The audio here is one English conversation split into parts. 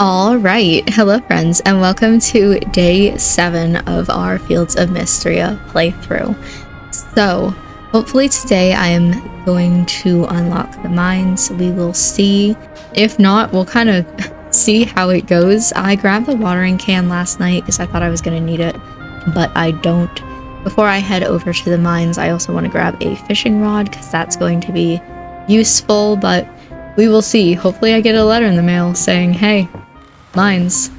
Alright, hello friends, and welcome to day 7 of our Fields of Mistria playthrough. So, hopefully today I am going to unlock the mines. We will see. If not, we'll kind of see how it goes. I grabbed the watering can last night because I thought I was going to need it, but I don't. Before I head over to the mines, I also want to grab a fishing rod because that's going to be useful, but we will see. Hopefully I get a letter in the mail saying, hey, mines.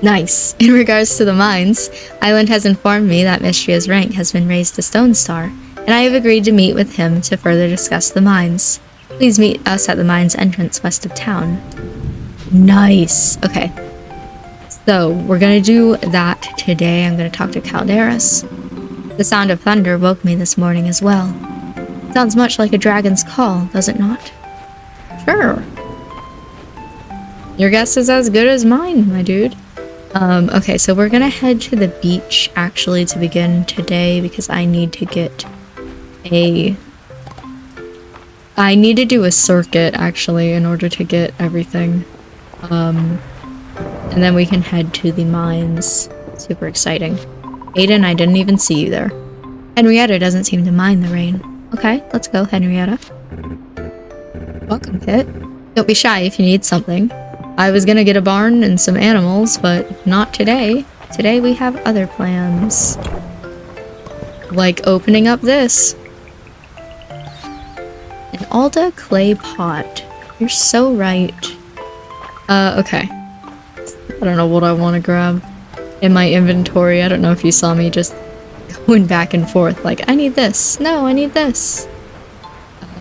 Nice. In regards to the mines, Island has informed me that Mistria's rank has been raised to Stone Star, and I have agreed to meet with him to further discuss the mines. Please meet us at the mines entrance west of town. Nice. Okay. So, we're gonna do that today. I'm gonna talk to Calderas. The sound of thunder woke me this morning as well. Sounds much like a dragon's call, does it not? Sure. Your guess is as good as mine, my dude. Okay, so we're gonna head to the beach, actually, to begin today, because I need to get I need to do a circuit, actually, in order to get everything. And then we can head to the mines. Super exciting. Aiden, I didn't even see you there. Henrietta doesn't seem to mind the rain. Okay, let's go, Henrietta. Welcome, Kit. Don't be shy if you need something. I was gonna get a barn and some animals, but not today. Today we have other plans. Like opening up this. An Alda clay pot. You're so right. Okay. I don't know what I want to grab in my inventory. I don't know if you saw me just going back and forth like, I need this. No, I need this.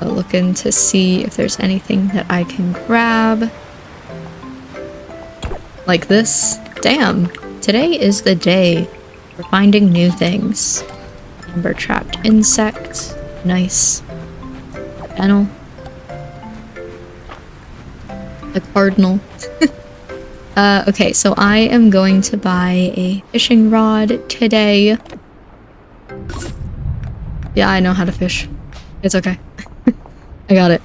Looking to see if there's anything that I can grab. Like this. Damn. Today is the day for finding new things. Amber trapped insect. Nice. Fennel. A cardinal. Okay, so I am going to buy a fishing rod today. Yeah, I know how to fish. It's okay. I got it.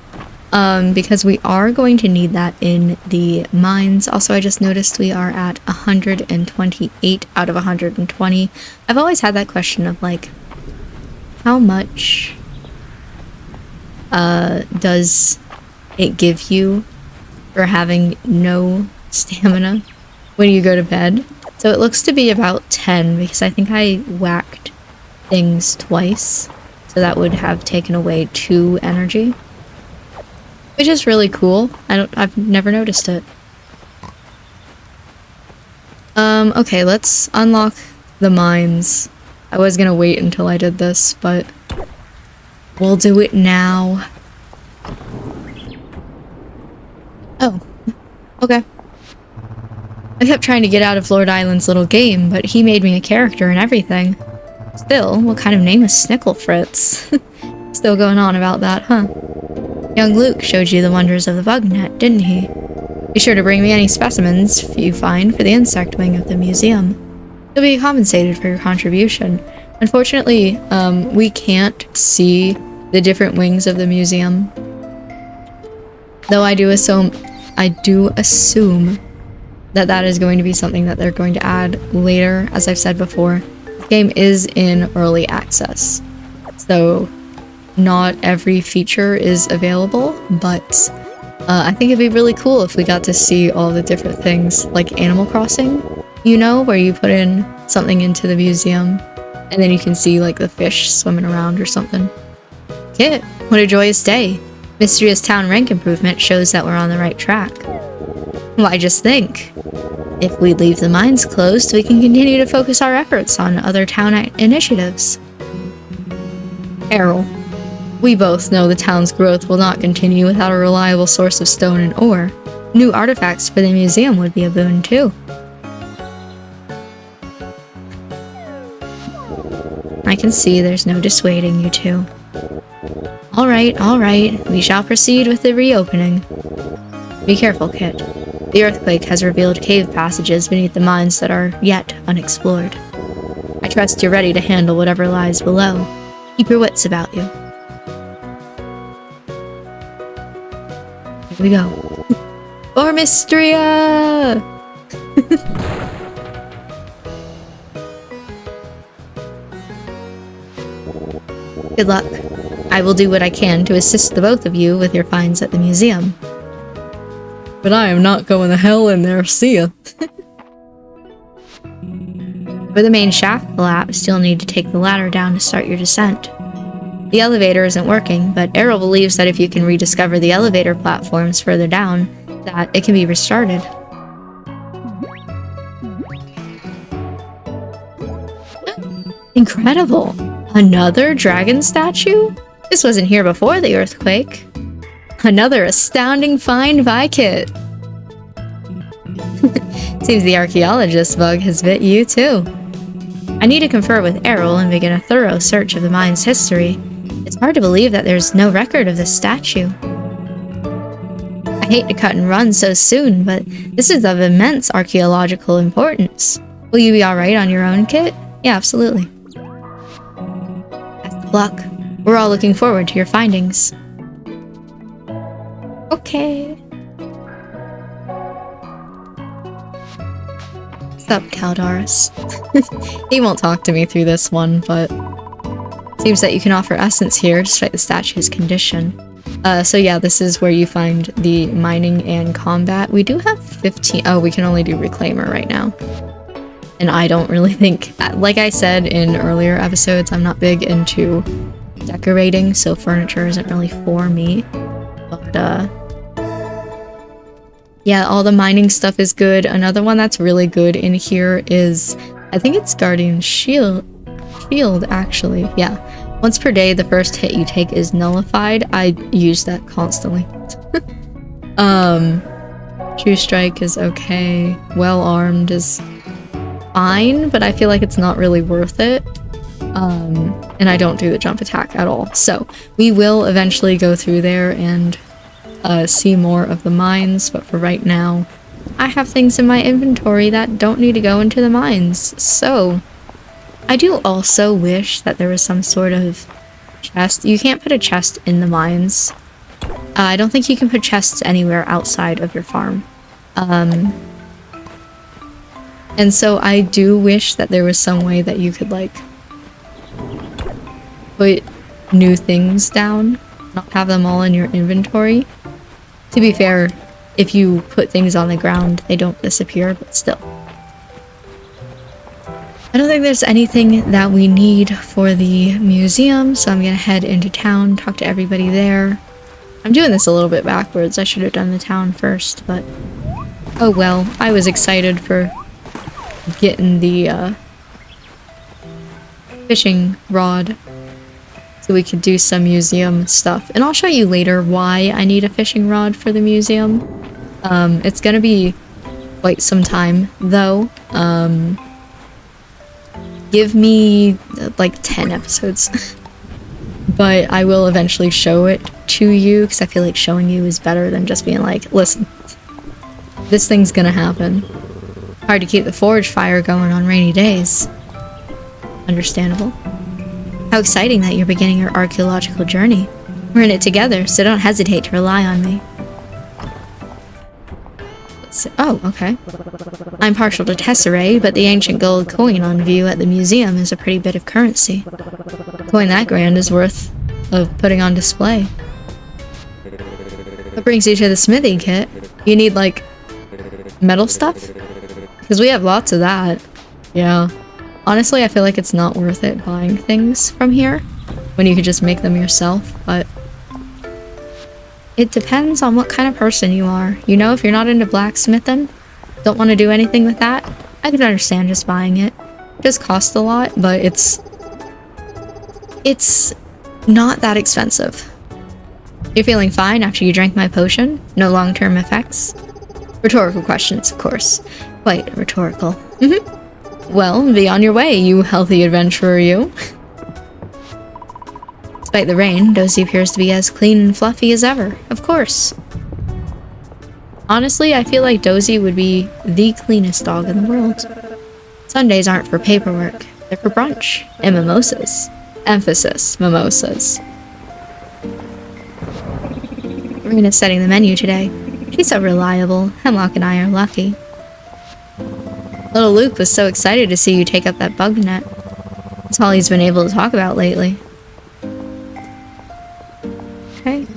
Because we are going to need that in the mines. Also, I just noticed we are at 128 out of 120. I've always had that question of, like, how much does it give you for having no stamina when you go to bed? So it looks to be about 10, because I think I whacked things twice. So that would have taken away 2 energy. Which is really cool. I've never noticed it. Okay, let's unlock the mines. I was gonna wait until I did this, but we'll do it now. Oh, okay. I kept trying to get out of Lord Island's little game, but he made me a character and everything. Still, what kind of name is Snickle Fritz? Still going on about that, huh? Young Luke showed you the wonders of the bug net, didn't he? Be sure to bring me any specimens you find for the insect wing of the museum. You'll be compensated for your contribution. Unfortunately, we can't see the different wings of the museum. Though I do assume that that is going to be something that they're going to add later. As I've said before, the game is in early access. So not every feature is available, but I think it'd be really cool if we got to see all the different things, like Animal Crossing, you know, where you put in something into the museum, and then you can see, like, the fish swimming around or something. Kit, what a joyous day. Mistria's town rank improvement shows that we're on the right track. Why, just think. If we leave the mines closed, we can continue to focus our efforts on other town initiatives. Errol. We both know the town's growth will not continue without a reliable source of stone and ore. New artifacts for the museum would be a boon, too. I can see there's no dissuading you two. Alright, we shall proceed with the reopening. Be careful, Kit. The earthquake has revealed cave passages beneath the mines that are yet unexplored. I trust you're ready to handle whatever lies below. Keep your wits about you. Here we go. Or Mistria! Good luck. I will do what I can to assist the both of you with your finds at the museum. But I am not going to hell in there, see ya. For the main shaft collapse, you'll need to take the ladder down to start your descent. The elevator isn't working, but Errol believes that if you can rediscover the elevator platforms further down, that it can be restarted. Incredible! Another dragon statue? This wasn't here before the earthquake. Another astounding find by Kit. Seems the archaeologist bug has bit you too. I need to confer with Errol and begin a thorough search of the mine's history. It's hard to believe that there's no record of this statue. I hate to cut and run so soon, but this is of immense archaeological importance. Will you be alright on your own, Kit? Yeah, absolutely. Best of luck. We're all looking forward to your findings. Okay. What's up, Caldaris? He won't talk to me through this one, but seems that you can offer essence here despite the statue's condition. So yeah, this is where you find the mining and combat. We do have 15. Oh, we can only do reclaimer right now. And I don't really think, like I said in earlier episodes, I'm not big into decorating, so furniture isn't really for me. But yeah, all the mining stuff is good. Another one that's really good in here is, I think it's Guardian Shield, actually. Yeah. Once per day, the first hit you take is nullified. I use that constantly. True Strike is okay. Well Armed is fine, but I feel like it's not really worth it. And I don't do the jump attack at all. So we will eventually go through there and see more of the mines, but for right now, I have things in my inventory that don't need to go into the mines. So I do also wish that there was some sort of chest. You can't put a chest in the mines. I don't think you can put chests anywhere outside of your farm. And so I do wish that there was some way that you could, like, put new things down, not have them all in your inventory. To be fair, if you put things on the ground, they don't disappear, but still. I don't think there's anything that we need for the museum, so I'm gonna head into town, talk to everybody there. I'm doing this a little bit backwards. I should have done the town first, but oh well. I was excited for getting the fishing rod so we could do some museum stuff. And I'll show you later why I need a fishing rod for the museum. It's gonna be quite some time, though. Give me like 10 episodes. But I will eventually show it to you, because I feel like showing you is better than just being like, listen, this thing's gonna happen. Hard to keep the forge fire going on rainy days. Understandable. How exciting that you're beginning your archaeological journey. We're in it together, so don't hesitate to rely on me. Oh, okay. I'm partial to tesserae, but the ancient gold coin on view at the museum is a pretty bit of currency. A coin that grand is worth of putting on display. What brings you to the smithy, Kit? You need, like, metal stuff? Because we have lots of that. Yeah. Honestly, I feel like it's not worth it buying things from here when you could just make them yourself, but it depends on what kind of person you are. You know, if you're not into blacksmithing, don't want to do anything with that, I could understand just buying it. It does cost a lot, but it's not that expensive. You're feeling fine after you drank my potion? No long-term effects? Rhetorical questions, of course. Quite rhetorical. Well, be on your way, you healthy adventurer, you. Despite the rain, Dozy appears to be as clean and fluffy as ever. Of course. Honestly, I feel like Dozy would be the cleanest dog in the world. Sundays aren't for paperwork. They're for brunch and mimosas. Emphasis, mimosas. We're setting the menu today. She's so reliable. Hemlock and I are lucky. Little Luke was so excited to see you take up that bug net. That's all he's been able to talk about lately. Okay.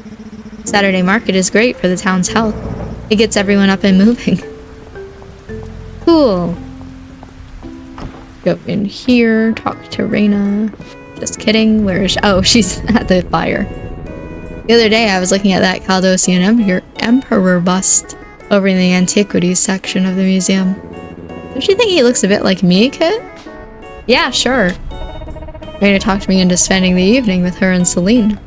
Saturday market is great for the town's health. It gets everyone up and moving. Cool. Go in here, talk to Reina. Just kidding, where is she? Oh, she's at the fire. The other day I was looking at that Caldosian Emperor bust over in the antiquities section of the museum. Don't you think he looks a bit like me, Kit? Yeah, sure. Reina talked me into spending the evening with her and Celine.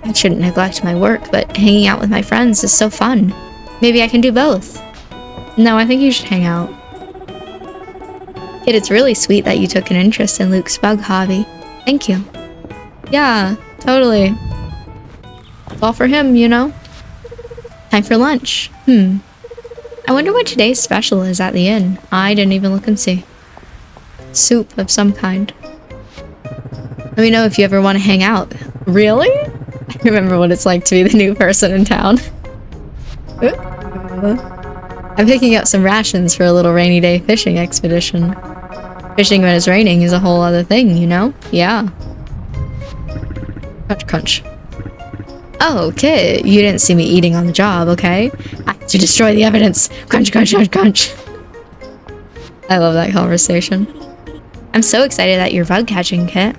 I shouldn't neglect my work, but hanging out with my friends is so fun. Maybe I can do both. No, I think you should hang out. Kid, it's really sweet that you took an interest in Luke's bug hobby. Thank you. Yeah, totally. It's all for him, you know? Time for lunch. I wonder what today's special is at the inn. I didn't even look and see. Soup of some kind. Let me know if you ever want to hang out. Really? I remember what it's like to be the new person in town. I'm picking up some rations for a little rainy day fishing expedition. Fishing when it's raining is a whole other thing, you know? Yeah. Crunch, crunch. Oh, Kit, you didn't see me eating on the job, okay? I have to destroy the evidence. Crunch, crunch, crunch, crunch. I love that conversation. I'm so excited that you're bug catching, Kit.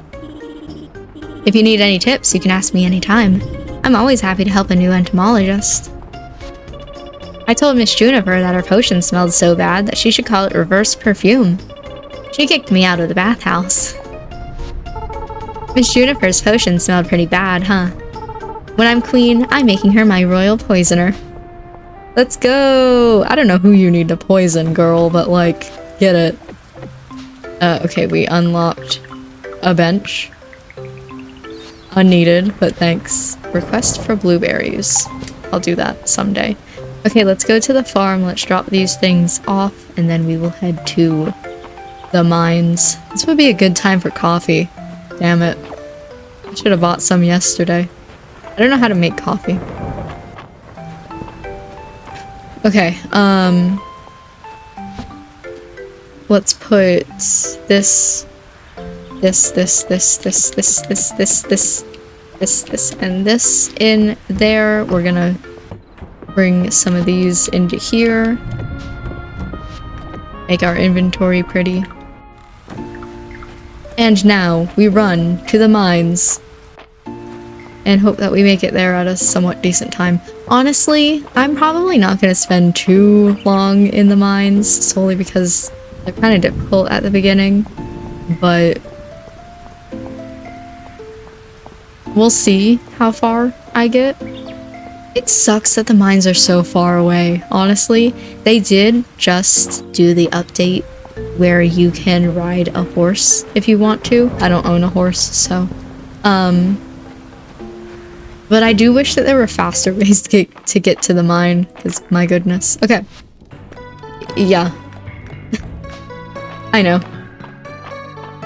If you need any tips, you can ask me anytime. I'm always happy to help a new entomologist. I told Miss Juniper that her potion smelled so bad that she should call it reverse perfume. She kicked me out of the bathhouse. Miss Juniper's potion smelled pretty bad, huh? When I'm queen, I'm making her my royal poisoner. Let's go! I don't know who you need to poison, girl, but like, get it. Okay, we unlocked a bench. Unneeded, but thanks. Request for blueberries. I'll do that someday. Okay, let's go to the farm, let's drop these things off, and then we will head to the mines. This would be a good time for coffee. Damn it. I should have bought some yesterday. I don't know how to make coffee. Okay, let's put this, and this in there. We're gonna bring some of these into here. Make our inventory pretty. And now we run to the mines and hope that we make it there at a somewhat decent time. Honestly, I'm probably not going to spend too long in the mines, solely because they're kind of difficult at the beginning, but we'll see how far I get. It sucks that the mines are so far away, honestly. They did just do the update where you can ride a horse if you want to. I don't own a horse, so but I do wish that there were faster ways to get to the mine, because my goodness. Okay. Yeah. I know.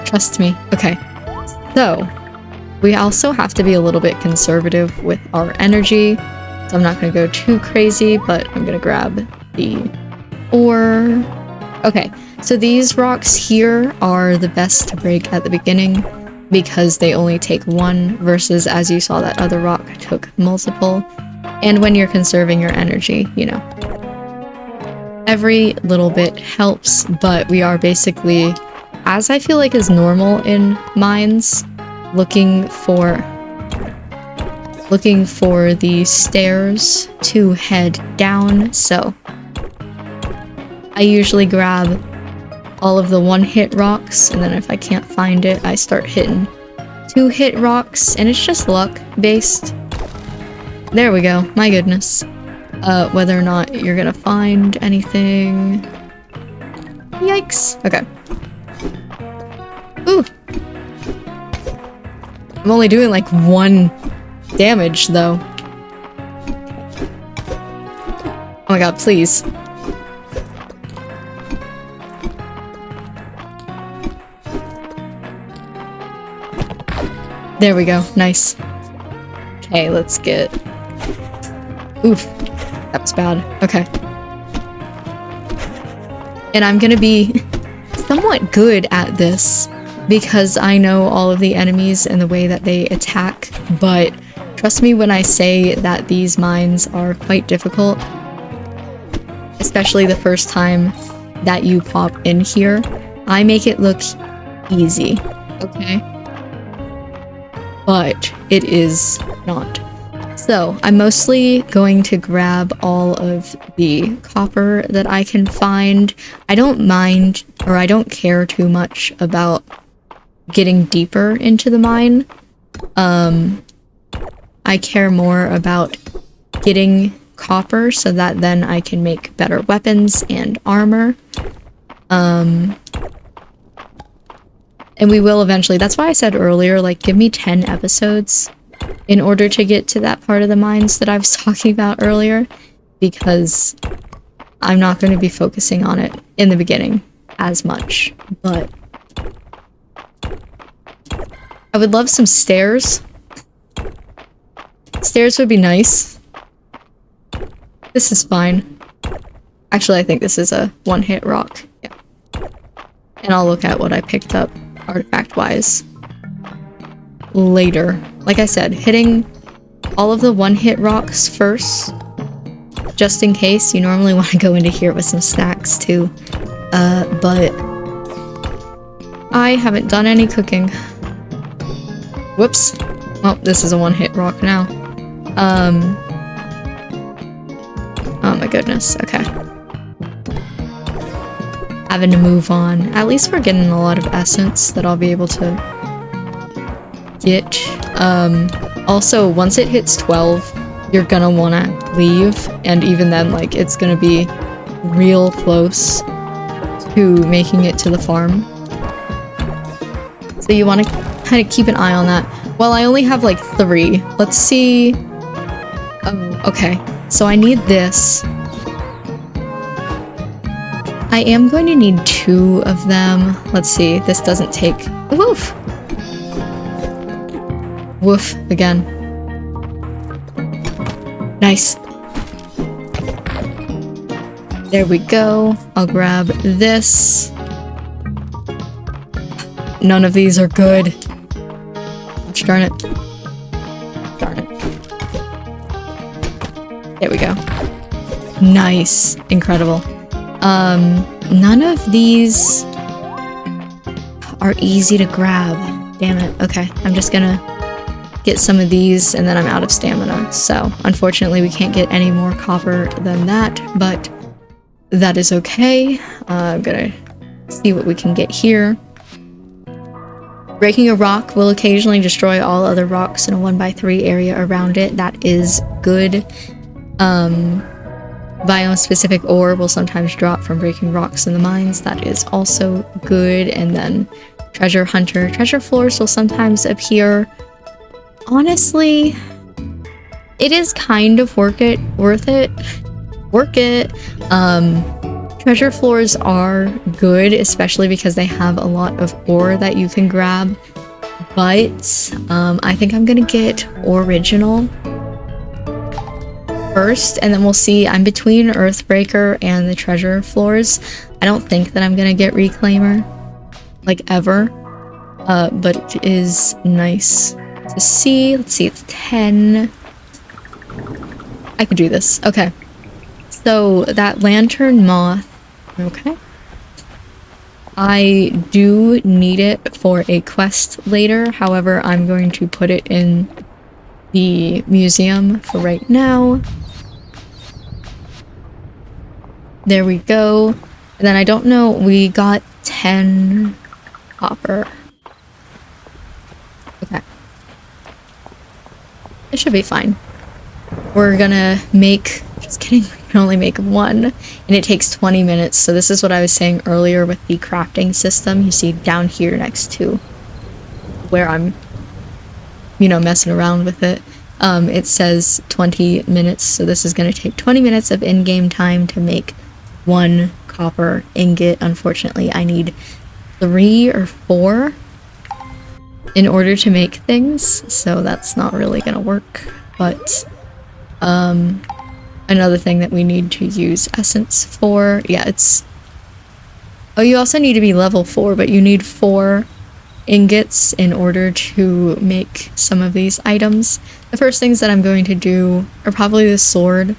Trust me. Okay. So, we also have to be a little bit conservative with our energy. So I'm not going to go too crazy, but I'm going to grab the ore. Okay, so these rocks here are the best to break at the beginning because they only take one versus, as you saw, that other rock took multiple. And when you're conserving your energy, you know. Every little bit helps, but we are basically, as I feel like is normal in mines, looking for the stairs to head down. So I usually grab all of the one-hit rocks, and then if I can't find it, I start hitting two-hit rocks, and it's just luck based. There we go. My goodness. Whether or not you're gonna find anything. Yikes. Okay. Ooh. I'm only doing like 1 damage though. Oh my god, please. There we go. Nice. Okay, let's get... Oof. That was bad. Okay. And I'm gonna be somewhat good at this because I know all of the enemies and the way that they attack, but trust me when I say that these mines are quite difficult, especially the first time that you pop in here. I make it look easy, okay? But it is not. So I'm mostly going to grab all of the copper that I can find. I don't mind, or I don't care too much about getting deeper into the mine. I care more about getting copper so that then I can make better weapons and armor. And we will eventually, that's why I said earlier, like, give me 10 episodes in order to get to that part of the mines that I was talking about earlier, because I'm not going to be focusing on it in the beginning as much, but I would love some stairs. Stairs would be nice. This is fine. Actually, I think this is a one-hit rock. Yeah. And I'll look at what I picked up artifact-wise later. Like I said, hitting all of the one-hit rocks first, just in case. You normally want to go into here with some snacks too, but I haven't done any cooking. Whoops. Well, this is a one-hit rock now. Oh my goodness, okay. Having to move on. At least we're getting a lot of essence that I'll be able to get. Also, once it hits 12, you're gonna wanna leave, and even then, like, it's gonna be real close to making it to the farm. So you wanna kind of keep an eye on that. Well, I only have like 3. Let's see. Oh, okay. So I need this. I am going to need 2 of them. Let's see. This doesn't take... Woof! Woof again. Nice. There we go. I'll grab this. None of these are good. Gosh darn it. Darn it. There we go. Nice. Incredible. None of these are easy to grab. Damn it. Okay, I'm just gonna get some of these and then I'm out of stamina. So, unfortunately, we can't get any more copper than that, but that is okay. I'm gonna see what we can get here. Breaking a rock will occasionally destroy all other rocks in a 1x3 area around it. That is good. Biome-specific ore will sometimes drop from breaking rocks in the mines. That is also good. And then treasure hunter. Treasure floors will sometimes appear. Honestly, it is kind of worth it. Treasure floors are good, especially because they have a lot of ore that you can grab. But I think I'm gonna get original first, and then we'll see. I'm between Earthbreaker and the treasure floors. I don't think that I'm gonna get Reclaimer, like, ever. But it is nice to see. Let's see, it's 10. I could do this. Okay. So, that lantern moth. Okay. I do need it for a quest later. However, I'm going to put it in the museum for right now. There we go. And then I don't know, we got 10 copper. Okay. It should be fine. We're gonna make, just kidding, we can only make 1, and it takes 20 minutes. So this is what I was saying earlier with the crafting system. You see down here next to where I'm, you know, messing around with it. It says 20 minutes, so this is gonna take 20 minutes of in-game time to make 1 copper ingot. Unfortunately, I need 3 or 4 in order to make things, so that's not really gonna work. But another thing that we need to use essence for. Yeah, it's... Oh, you also need to be level 4, but you need 4 ingots in order to make some of these items. The first things that I'm going to do are probably the sword,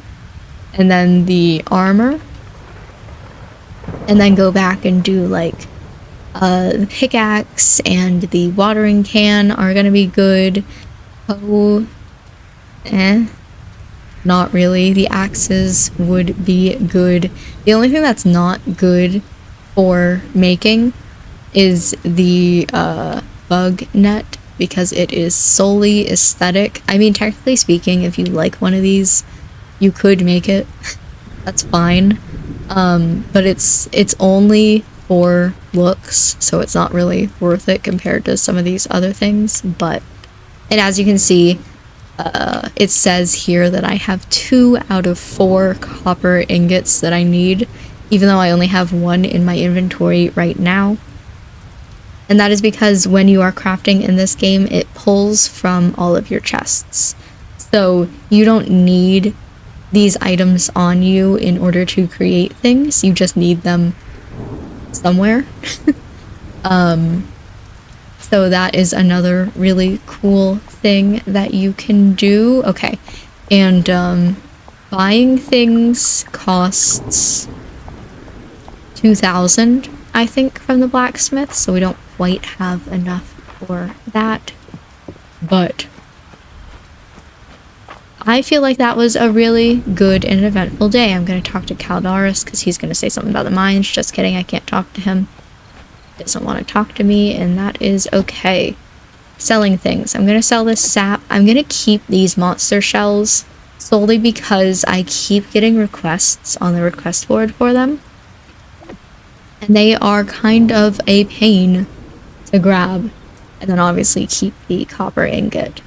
and then the armor, and then go back and do like the pickaxe and the watering can are gonna be good. Oh, not really. The axes would be good. The only thing that's not good for making is the bug net, because it is solely aesthetic. I mean, technically speaking, if you like one of these, you could make it. That's fine. But it's only for looks, so it's not really worth it compared to some of these other things. But, and as you can see, it says here that I have 2 out of 4 copper ingots that I need, even though I only have 1 in my inventory right now. And that is because when you are crafting in this game, it pulls from all of your chests. So you don't need these items on you in order to create things, you just need them somewhere. So that is another really cool thing that you can do. Okay, and buying things costs 2,000, I think, from the blacksmith, so we don't quite have enough for that, but I feel like that was a really good and eventful day. I'm going to talk to Caldaris because he's going to say something about the mines. Just kidding, I can't talk to him. He doesn't want to talk to me, and that is okay. Selling things. I'm going to sell this sap. I'm going to keep these monster shells solely because I keep getting requests on the request board for them. And they are kind of a pain to grab. And then obviously keep the copper ingot.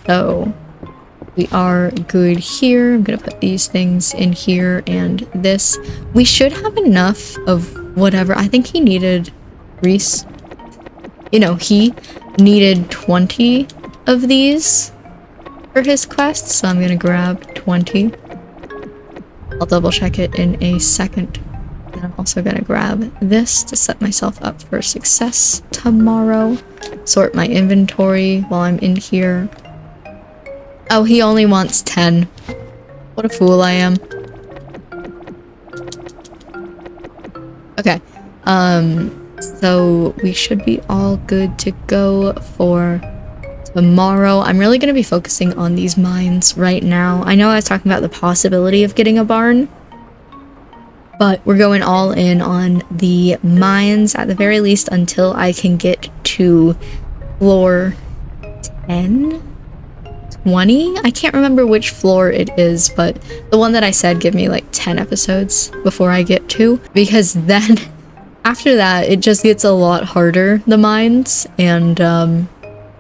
So we are good here. I'm gonna put these things in here and this. We should have enough of whatever. I think he needed Reese. You know, he needed 20 of these for his quest, so I'm gonna grab 20. I'll double check it in a second. And I'm also gonna grab this to set myself up for success tomorrow. Sort my inventory while I'm in here. Oh, he only wants 10. What a fool I am. Okay. So we should be all good to go for tomorrow. I'm really going to be focusing on these mines right now. I know I was talking about the possibility of getting a barn, but we're going all in on the mines at the very least until I can get to floor 10? 20? I can't remember which floor it is, but the one that I said give me like 10 episodes before I get to, because then after that it just gets a lot harder, the mines, and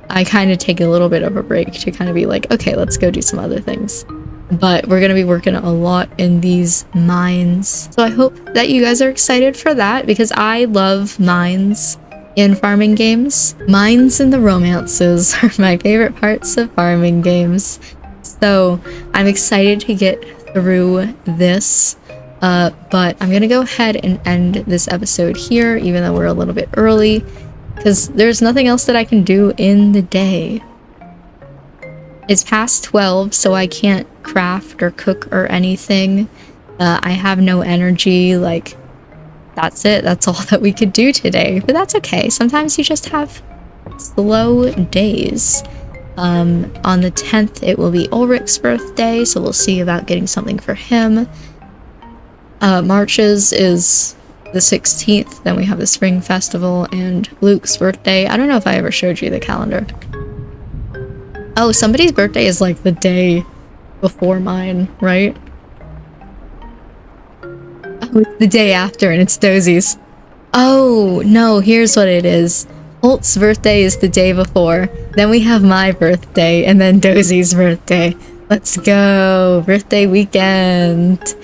I kind of take a little bit of a break to kind of be like, okay, let's go do some other things. But we're gonna be working a lot in these mines, so I hope that you guys are excited for that, because I love mines in farming games. Mines and the romances are my favorite parts of farming games. So I'm excited to get through this. But I'm gonna go ahead and end this episode here, even though we're a little bit early, because there's nothing else that I can do in the day. It's past 12, so I can't craft or cook or anything. I have no energy, like, that's it. That's all that we could do today. But that's okay. Sometimes you just have slow days. On the 10th, it will be Ulrich's birthday, so we'll see about getting something for him. March's is the 16th. Then we have the Spring Festival and Luke's birthday. I don't know if I ever showed you the calendar. Oh, somebody's birthday is like the day before mine, right? Oh, it's the day after, and it's Dozie's. Oh, no, here's what it is. Holt's birthday is the day before. Then we have my birthday, and then Dozie's birthday. Let's go! Birthday weekend!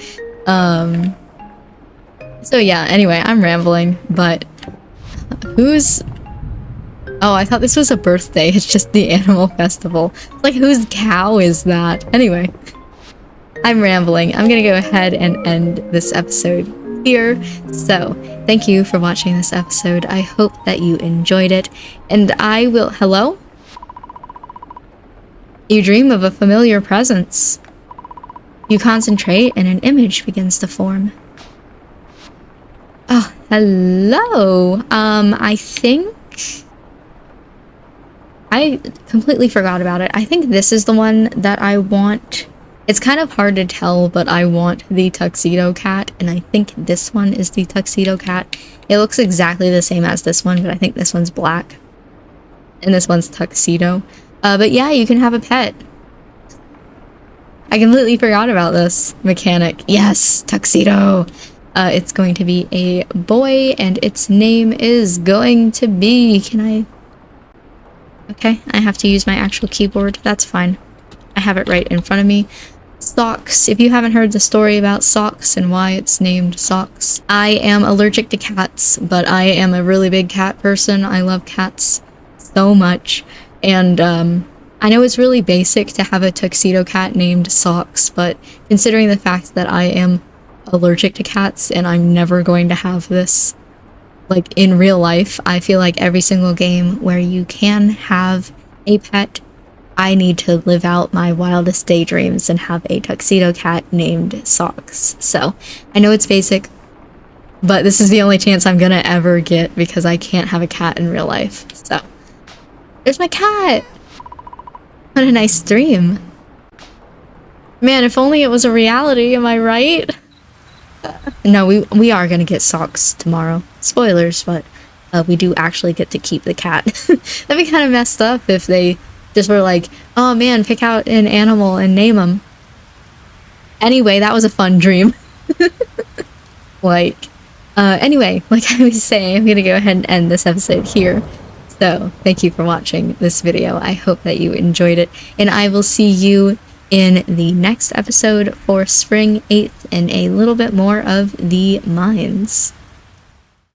So yeah, anyway, I'm rambling, but who's Oh, I thought this was a birthday. It's just the animal festival. Like, whose cow is that? Anyway, I'm rambling. I'm gonna go ahead and end this episode here. So, thank you for watching this episode. I hope that you enjoyed it. And I will... Hello? You dream of a familiar presence. You concentrate and an image begins to form. Oh, hello. I think... I completely forgot about it. I think this is the one that I want. It's kind of hard to tell, but I want the tuxedo cat, and I think this one is the tuxedo cat. It looks exactly the same as this one, but I think this one's black. And this one's tuxedo. But yeah, you can have a pet. I completely forgot about this mechanic. Yes, tuxedo. It's going to be a boy, and its name is going to be... Can I... Okay, I have to use my actual keyboard. That's fine. I have it right in front of me. Socks. If you haven't heard the story about Socks and why it's named Socks, I am allergic to cats, but I am a really big cat person. I love cats so much. And I know it's really basic to have a tuxedo cat named Socks, but considering the fact that I am allergic to cats and I'm never going to have this like in real life, I feel like every single game where you can have a pet, I need to live out my wildest daydreams and have a tuxedo cat named Socks. So I know it's basic, but this is the only chance I'm gonna ever get because I can't have a cat in real life. So there's my cat. What a nice dream. Man, if only it was a reality, am I right? No, we are gonna get Socks tomorrow. Spoilers, but we do actually get to keep the cat. That'd be kind of messed up if they just were like, oh man, pick out an animal and name them. Anyway, that was a fun dream. Anyway, like I was saying, I'm gonna go ahead and end this episode here. So, thank you for watching this video. I hope that you enjoyed it, and I will see you in the next episode for Spring 8th and a little bit more of the mines.